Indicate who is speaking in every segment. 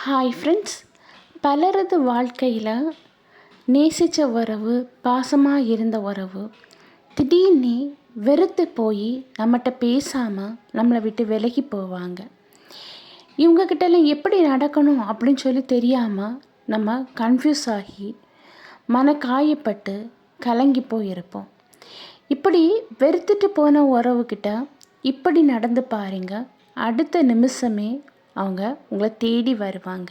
Speaker 1: Hi friends. பலரது வாழ்க்கையில் நேசித்த உறவு, பாசமாக இருந்த உறவு திடீர்னு வெறுத்து போய் நம்மகிட்ட பேசாமல் நம்மளை விட்டு விலகி போவாங்க. இவங்கக்கிட்டலாம் எப்படி நடக்கணும் அப்படின்னு சொல்லி தெரியாமல் நம்ம கன்ஃப்யூஸ் ஆகி காயப்பட்டு கலங்கி போயிருப்போம். இப்படி வெறுத்துட்டு போன உறவுக்கிட்ட இப்படி நடந்து பாருங்க, அடுத்த நிமிஷமே அவங்க உங்களை தேடி வருவாங்க.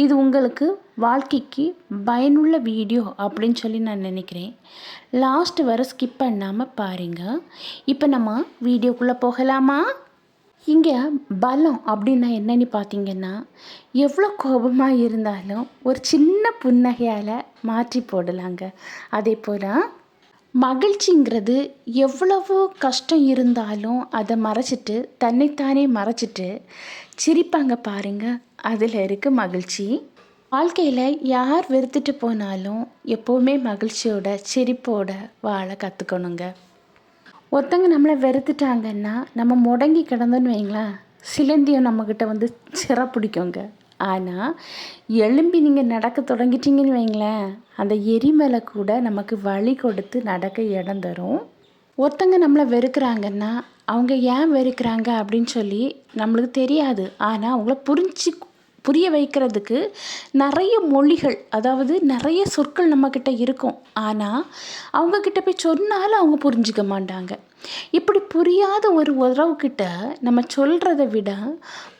Speaker 1: இது உங்களுக்கு வாழ்க்கைக்கு பயனுள்ள வீடியோ அப்படின்னு சொல்லி நான் நினைக்கிறேன். லாஸ்ட் வரை ஸ்கிப் பண்ணாமல் பாருங்கள். இப்போ நம்ம வீடியோக்குள்ளே போகலாமா? இங்கே பலம் அப்படின்னா என்னன்னு பார்த்தீங்கன்னா, எவ்வளோ கோபமாக இருந்தாலும் ஒரு சின்ன புன்னகையால் மாற்றி போடலாங்க. அதே போல் மகிழ்ச்சிங்கிறது எவ்வளவோ கஷ்டம் இருந்தாலும் அதை மறைச்சிட்டு, தன்னைத்தானே மறைச்சிட்டு சிரிப்பாங்க பாருங்க, அதில் இருக்க மகிழ்ச்சி. வாழ்க்கையில் யார் வெறுத்துட்டு போனாலும் எப்போவுமே மகிழ்ச்சியோட சிரிப்போட வாழ கற்றுக்கணுங்க. ஒருத்தங்க நம்மளை வெறுத்துட்டாங்கன்னா நம்ம முடங்கி கிடந்தோன்னு வைங்களேன், சிலந்தியம் நம்மக்கிட்ட வந்து சிற பிடிக்குங்க. ஆனால் எழும்பி நீங்கள் நடக்க தொடங்கிட்டீங்கன்னு வைங்களேன், அந்த எரிமலை கூட நமக்கு வழி கொடுத்து நடக்க இடம் தரும். ஒருத்தங்க நம்மளை வெறுக்கிறாங்கன்னா அவங்க ஏன் வெறுக்கிறாங்க அப்படின்னு சொல்லி நம்மளுக்கு தெரியாது. ஆனால் அவங்கள புரிய வைக்கிறதுக்கு நிறைய மொழிகள், அதாவது நிறைய சொற்கள் நம்மக்கிட்ட இருக்கும். ஆனால் அவங்கக்கிட்ட போய் சொன்னாலும் அவங்க புரிஞ்சிக்க மாட்டாங்க. இப்படி புரியாத ஒரு உறவுக்கிட்ட நம்ம சொல்கிறத விட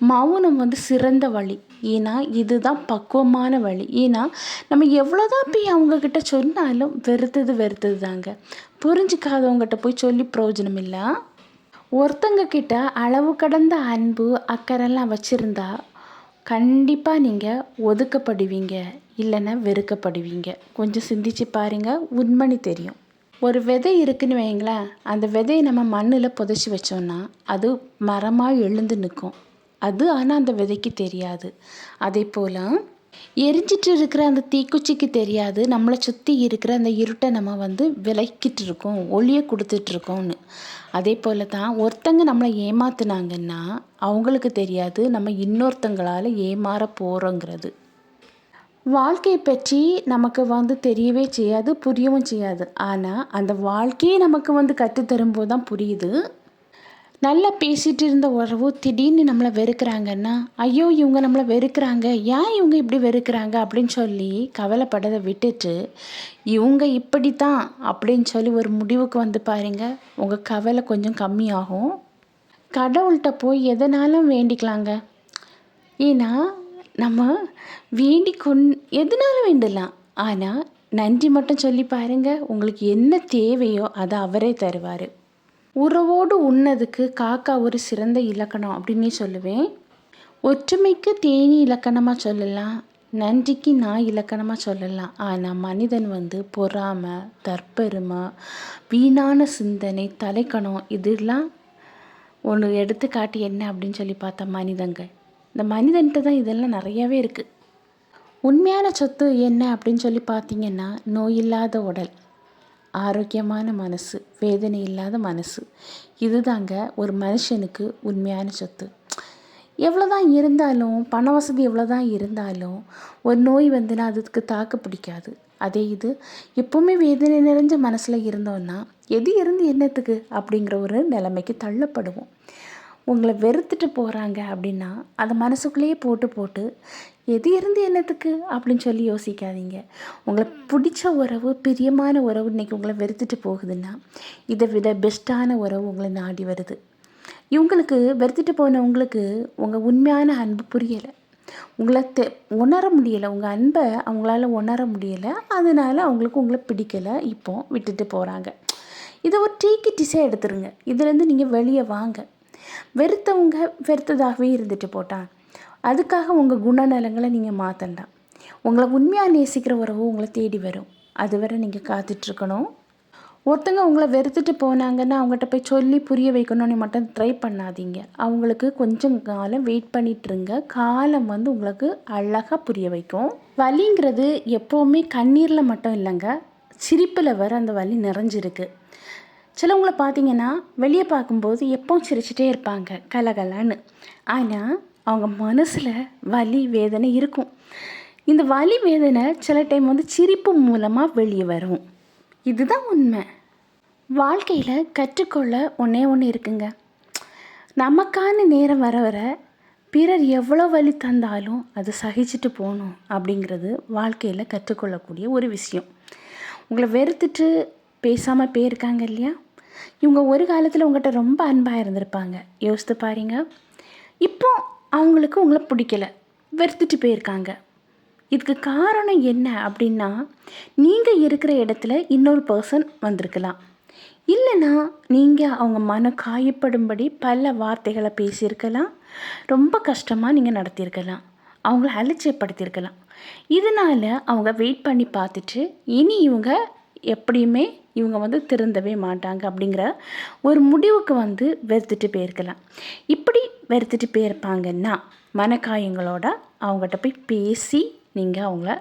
Speaker 1: மௌனம் வந்து சிறந்த வழி. ஏன்னா இதுதான் பக்குவமான வழி. ஏன்னா நம்ம எவ்வளோதான் போய் அவங்கக்கிட்ட சொன்னாலும் வெறுத்தது தாங்க. புரிஞ்சிக்காதவங்ககிட்ட போய் சொல்லி பிரயோஜனம் இல்லை. ஒருத்தங்க கிட்ட அளவு கடந்த அன்பு அக்கறைலாம் வச்சுருந்தா கண்டிப்பாக நீங்கள் ஒதுக்கப்படுவீங்க, இல்லைன்னா வெறுக்கப்படுவீங்க. கொஞ்சம் சிந்திச்சு பாருங்கள், உண்மைன்னு தெரியும். ஒரு விதை இருக்குன்னு வைங்களேன், அந்த விதையை நம்ம மண்ணில் புதைச்சி வச்சோன்னா அது மரமாக எழுந்து நிற்கும். அது ஆனால் அந்த விதைக்கு தெரியாது. அதே போல் எரிஞ்சிட்டு இருக்கிற அந்த தீக்குச்சிக்கு தெரியாது நம்மளை சுற்றி இருக்கிற அந்த இருட்டை நம்ம வந்து விலக்கிட்டு இருக்கோம், ஒளியை கொடுத்துட்ருக்கோன்னு. அதே போல் தான் ஒருத்தங்க நம்மளை ஏமாத்துனாங்கன்னா அவங்களுக்கு தெரியாது நம்ம இன்னொருத்தங்களால் ஏமாற போகிறோங்கிறது. வாழ்க்கையை பற்றி நமக்கு வந்து தெரியவே செய்யாது, புரியவும் செய்யாது. ஆனால் அந்த வாழ்க்கையை நமக்கு வந்து கற்றுத்தரும்போது தான் புரியுது. நல்லா பேசிகிட்டு இருந்த உறவு திடீர்னு நம்மளை வெறுக்கிறாங்கன்னா, ஐயோ இவங்க நம்மளை வெறுக்கிறாங்க, ஏன் இவங்க இப்படி வெறுக்கிறாங்க அப்படின்னு சொல்லி கவலைப்படதை விட்டுட்டு, இவங்க இப்படி தான் அப்படின்னு சொல்லி ஒரு முடிவுக்கு வந்து பாருங்க, உங்கள் கவலை கொஞ்சம் கம்மியாகும். கடவுள்கிட்ட போய் எதனாலும் வேண்டிக்கலாங்க. ஏன்னா நம்ம எதனாலும் வேண்டலாம். ஆனால் நன்றி மட்டும் சொல்லி பாருங்கள், உங்களுக்கு என்ன தேவையோ அதை அவரே தருவார். உறவோடு உண்ணதுக்கு காக்கா ஒரு சிறந்த இலக்கணம் அப்படின்னே சொல்லுவேன். ஒற்றுமைக்கு தேனி இலக்கணமாக சொல்லலாம், நன்றிக்கு நான் இலக்கணமாக சொல்லலாம். ஆனால் மனிதன் வந்து பொறாமை, தற்பெருமை, வீணான சிந்தனை, தலைக்கணம், இதெல்லாம் ஒன்று எடுத்துக்காட்டி என்ன அப்படின்னு சொல்லி பார்த்தா மனிதங்க. இந்த மனிதன்கிட்ட தான் இதெல்லாம் நிறையாவே இருக்குது. உண்மையான சொத்து என்ன அப்படின்னு சொல்லி பார்த்தீங்கன்னா, நோயில்லாத உடல், ஆரோக்கியமான மனசு, வேதனை இல்லாத மனசு, இதுதாங்க ஒரு மனுஷனுக்கு உண்மையான சொத்து. எவ்வளோதான் இருந்தாலும், பண வசதி எவ்வளோதான் இருந்தாலும் ஒரு நோய் வந்துன்னா அதுக்கு தாக்கு பிடிக்காது. அதே இது எப்போவுமே வேதனை நிறைஞ்ச மனசில் இருந்தோன்னா எது இருந்து என்னத்துக்கு அப்படிங்கிற ஒரு நிலைமைக்கு தள்ளப்படுவோம். உங்களை வெறுத்துட்டு போகிறாங்க அப்படின்னா அதை மனசுக்குள்ளேயே போட்டு எது இருந்து என்னத்துக்கு அப்படின்னு சொல்லி யோசிக்காதீங்க. உங்களை பிடிச்ச உறவு, பிரியமான உறவு இன்றைக்கி உங்களை வெறுத்துட்டு போகுதுன்னா இதை விட பெஸ்ட்டான உறவு உங்களை நாடி வருது. இவங்களுக்கு வெறுத்துட்டு போனவங்களுக்கு உங்கள் உண்மையான அன்பு புரியலை, உங்களை உணர முடியலை, உங்கள் அன்பை அவங்களால உணர முடியலை. அதனால் அவங்களுக்கு உங்களை பிடிக்கலை, இப்போ விட்டுட்டு போகிறாங்க. இதை ஒரு டிஸாக எடுத்துருங்க. இதுலேருந்து நீங்கள் வெளியே வாங்க. வெறுத்தவங்க வெறுத்ததாகவே இருந்துட்டு போட்டான், அதுக்காக உங்கள் குணநலங்களை நீங்கள் மாற்றண்டாம். உங்களை உண்மையாக நேசிக்கிற உறவு உங்களை தேடி வரும். அதுவரை நீங்கள் காத்துட்ருக்கணும். ஒருத்தங்க உங்களை வெறுத்துட்டு போனாங்கன்னா அவங்ககிட்ட போய் சொல்லி புரிய வைக்கணும்னு மட்டும் ட்ரை பண்ணாதீங்க. அவங்களுக்கு கொஞ்சம் காலம் வெயிட் பண்ணிட்டுருங்க. காலம் வந்து உங்களுக்கு அழகாக புரிய வைக்கும். வலிங்கிறது எப்போவுமே கண்ணீரில் மட்டும் இல்லைங்க, சிரிப்பில் வர அந்த வலி நிறைஞ்சிருக்கு. சிலவங்களை பார்த்தீங்கன்னா வெளியே பார்க்கும்போது எப்போ சிரிச்சிட்டே இருப்பாங்க கலகலன்னு. ஆனால் அவங்க மனசில் வலி வேதனை இருக்கும். இந்த வலி வேதனை சில டைம் வந்து சிரிப்பு மூலமாக வெளியே வரும். இதுதான் உண்மை. வாழ்க்கையில் கற்றுக்கொள்ள ஒன்றே ஒன்று இருக்குங்க. நமக்கான நேரம் வர வர பிறர் எவ்வளோ வலி தந்தாலும் அது சகிச்சுட்டு போகணும் அப்படிங்கிறது வாழ்க்கையில் கற்றுக்கொள்ளக்கூடிய ஒரு விஷயம். உங்களை வெறுத்துட்டு பேசாமல் போயிருக்காங்க இல்லையா, இவங்க ஒரு காலத்தில் உங்கள்கிட்ட ரொம்ப அன்பாக இருந்திருப்பாங்க. யோசித்து பாருங்க. இப்போ அவங்களுக்கு உங்களை பிடிக்கல, வெறுத்துட்டு போயிருக்காங்க. இதுக்கு காரணம் என்ன அப்படின்னா, நீங்கள் இருக்கிற இடத்துல இன்னொரு பர்சன் வந்திருக்கலாம். இல்லைன்னா நீங்கள் அவங்க மனம் காயப்படும்படி பல வார்த்தைகளை பேசியிருக்கலாம். ரொம்ப கஷ்டமாக நீங்கள் நடத்தியிருக்கலாம். அவங்கள அலட்சியப்படுத்தியிருக்கலாம். இதனால் அவங்க வெயிட் பண்ணி பார்த்துட்டு இனி இவங்க எப்படியுமே இவங்க வந்து திருந்தவே மாட்டாங்க அப்படிங்கிற ஒரு முடிவுக்கு வந்து வெறுத்துட்டு போயிருக்கலாம். இப்படி வெறுத்துட்டு போயிருப்பாங்கன்னா மனக்காயங்களோட அவங்ககிட்ட போய் பேசி நீங்கள் அவங்கள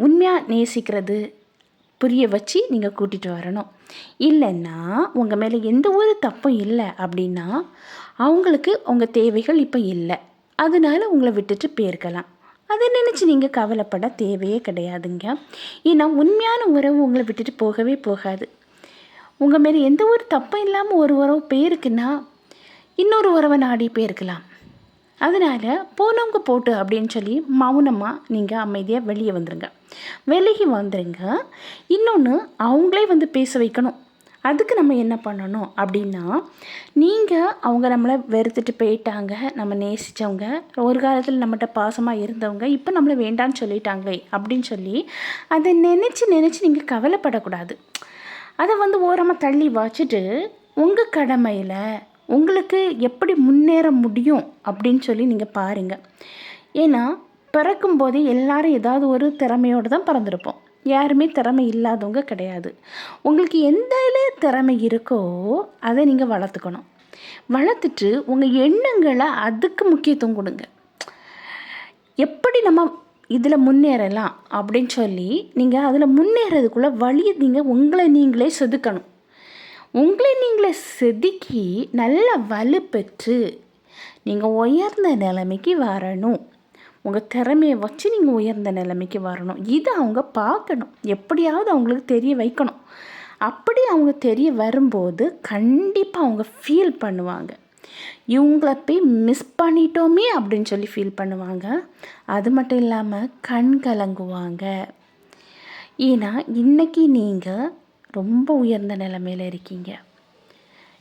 Speaker 1: உண்மையாக நேசிக்கிறது புரிய வச்சு நீங்கள் கூட்டிகிட்டு வரணும். இல்லைன்னா உங்கள் மேலே எந்த ஒரு தப்பும் இல்லை அப்படின்னா அவங்களுக்கு உங்கள் தேவைகள் இப்போ இல்லை, அதனால உங்களை விட்டுட்டு போயிருக்கலாம். அதை நினச்சி நீங்கள் கவலைப்பட தேவையே கிடையாதுங்க. ஏன்னா உண்மையான உறவு உங்களை விட்டுட்டு போகவே போகாது. உங்கள் மேலே எந்த ஒரு தப்பும் இல்லாமல் ஒரு உறவு போயிருக்குன்னா இன்னொரு உறவை நாடி போயிருக்கலாம். அதனால் போனவங்க போட்டு அப்படின்னு சொல்லி மௌனமாக நீங்கள் அமைதியாக வெளியே வந்துடுங்க, விலகி வந்துடுங்க. இன்னொன்று, அவங்களே வந்து பேச வைக்கணும். அதுக்கு நம்ம என்ன பண்ணணும் அப்படின்னா, நீங்கள் அவங்க நம்மளை வெறுத்துட்டு போயிட்டாங்க, நம்ம நேசித்தவங்க, ஒரு காலத்தில் நம்மகிட்ட பாசமாக இருந்தவங்க இப்போ நம்மளை வேண்டான்னு சொல்லிட்டாங்களே அப்படின்னு சொல்லி அதை நினச்சி நீங்கள் கவலைப்படக்கூடாது. அதை வந்து ஓரமாக தள்ளி வச்சுட்டு உங்கள் கடமையில் உங்களுக்கு எப்படி முன்னேற முடியும் அப்படின்னு சொல்லி நீங்கள் பாருங்கள். ஏன்னா பிறக்கும்போதே எல்லாரும் ஏதாவது ஒரு திறமையோடு தான் பிறந்திருப்போம். யாருமே திறமை இல்லாதவங்க கிடையாது. உங்களுக்கு எந்த திறமை இருக்கோ அதை நீங்கள் வளர்த்துக்கணும். வளர்த்துட்டு உங்கள் எண்ணங்களை அதுக்கு முக்கியத்துவம் கொடுங்க. எப்படி நம்ம இதில் முன்னேறலாம் அப்படின்னு சொல்லி நீங்கள் அதில் முன்னேறதுக்குள்ளே வழியை நீங்கள் உங்களை நீங்களே செதுக்கணும். உங்களை நீங்களே செதுக்கி நல்ல வலுப்பெற்று நீங்கள் உயர்ந்த நிலைமைக்கு வரணும். உங்கள் திறமையை வச்சு நீங்கள் உயர்ந்த நிலைமைக்கு வரணும். இதை அவங்க பார்க்கணும், எப்படியாவது அவங்களுக்கு தெரிய வைக்கணும். அப்படி அவங்க தெரிய வரும்போது கண்டிப்பாக அவங்க ஃபீல் பண்ணுவாங்க, இவங்கள போய் மிஸ் பண்ணிட்டோமே அப்படின்னு சொல்லி ஃபீல் பண்ணுவாங்க. அது மட்டும் இல்லாமல் கண் கலங்குவாங்க. ஏன்னா இன்றைக்கி நீங்கள் ரொம்ப உயர்ந்த நிலைமையில் இருக்கீங்க.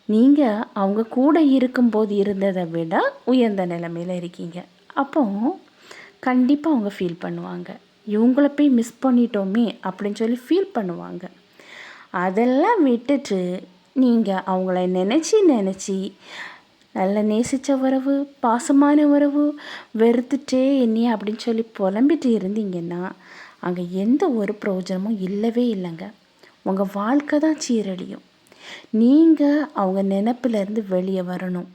Speaker 1: நீங்கள் அவங்க கூட இருக்கும்போது இருந்ததை விட உயர்ந்த நிலைமையில் இருக்கீங்க. அப்போ கண்டிப்பாக அவங்க ஃபீல் பண்ணுவாங்க, இவங்கள போய் மிஸ் பண்ணிட்டோமே அப்படின்னு சொல்லி ஃபீல் பண்ணுவாங்க. அதெல்லாம் விட்டுட்டு நீங்கள் அவங்கள நினச்சி நல்ல நேசித்த உறவு, பாசமான உறவு வெறுத்துட்டே என்னையே அப்படின்னு சொல்லி புலம்பிட்டு இருந்தீங்கன்னா அங்கே எந்த ஒரு பிரயோஜனமும் இல்லவே இல்லைங்க. உங்கள் வாழ்க்கை தான் சீரழியும். நீங்கள் அவங்க நினப்பிலேருந்து வெளியே வரணும்.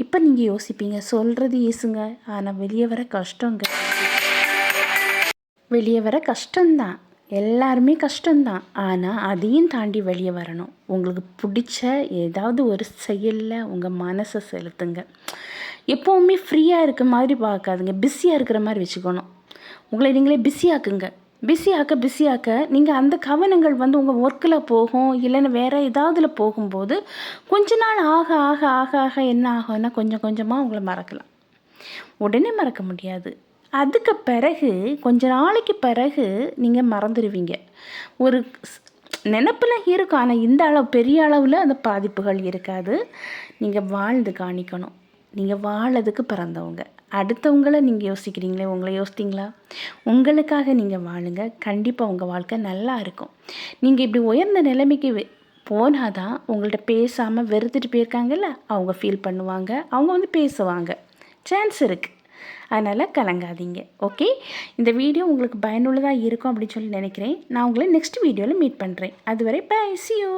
Speaker 1: இப்போ நீங்கள் யோசிப்பீங்க, சொல்கிறது ஈஸுங்க, ஆனால் வெளியே வர கஷ்டங்க. வெளியே வர கஷ்டம்தான், எல்லாருமே கஷ்டம்தான். ஆனால் அதையும் தாண்டி வெளியே வரணும். உங்களுக்கு பிடிச்ச ஏதாவது ஒரு செயலில் உங்கள் மனசை செலுத்துங்க. எப்போவுமே ஃப்ரீயாக இருக்க மாதிரி பார்க்காதுங்க, பிஸியாக இருக்கிற மாதிரி வச்சுக்கணும். உங்களை நீங்களே பிஸியாக்குங்க. பிஸியாக்க நீங்கள் அந்த கவனங்கள் வந்து உங்கள் ஒர்க்கில் போகும், இல்லைன்னா வேறு ஏதாவதுல போகும்போது கொஞ்ச நாள் ஆக ஆக ஆக ஆக என்ன ஆகும்னா கொஞ்சமாக உங்களை மறக்கலாம். உடனே மறக்க முடியாது. அதுக்கு பிறகு கொஞ்ச நாளைக்கு பிறகு நீங்கள் மறந்துடுவீங்க. ஒரு நினப்பில் இருக்கும், ஆனால் இந்த அளவு பெரிய அளவில் அந்த பாதிப்புகள் இருக்காது. நீங்கள் வாழ்ந்து காணிக்கணும். நீங்கள் வாழறதுக்கு பிறந்தவங்க. அடுத்தவங்கள நீங்கள் யோசிக்கிறீங்களே, உங்களை யோசித்தீங்களா? உங்களுக்காக நீங்கள் வாழுங்க. கண்டிப்பாக உங்கள் வாழ்க்கை நல்லா இருக்கும். நீங்கள் இப்படி உயர்ந்த நிலைமைக்கு போனால் தான் உங்கள்கிட்ட பேசாமல் வெறுத்துட்டு போயிருக்காங்கல்ல, அவங்க ஃபீல் பண்ணுவாங்க, அவங்க வந்து பேசுவாங்க, சான்ஸ் இருக்குது. அதனால் கலங்காதீங்க. ஓகே, இந்த வீடியோ உங்களுக்கு பயனுள்ளதாக இருக்கும் அப்படின்னு சொல்லி நினைக்கிறேன். நான் உங்களை நெக்ஸ்ட் வீடியோவில் மீட் பண்ணுறேன். அதுவரை பை, see you.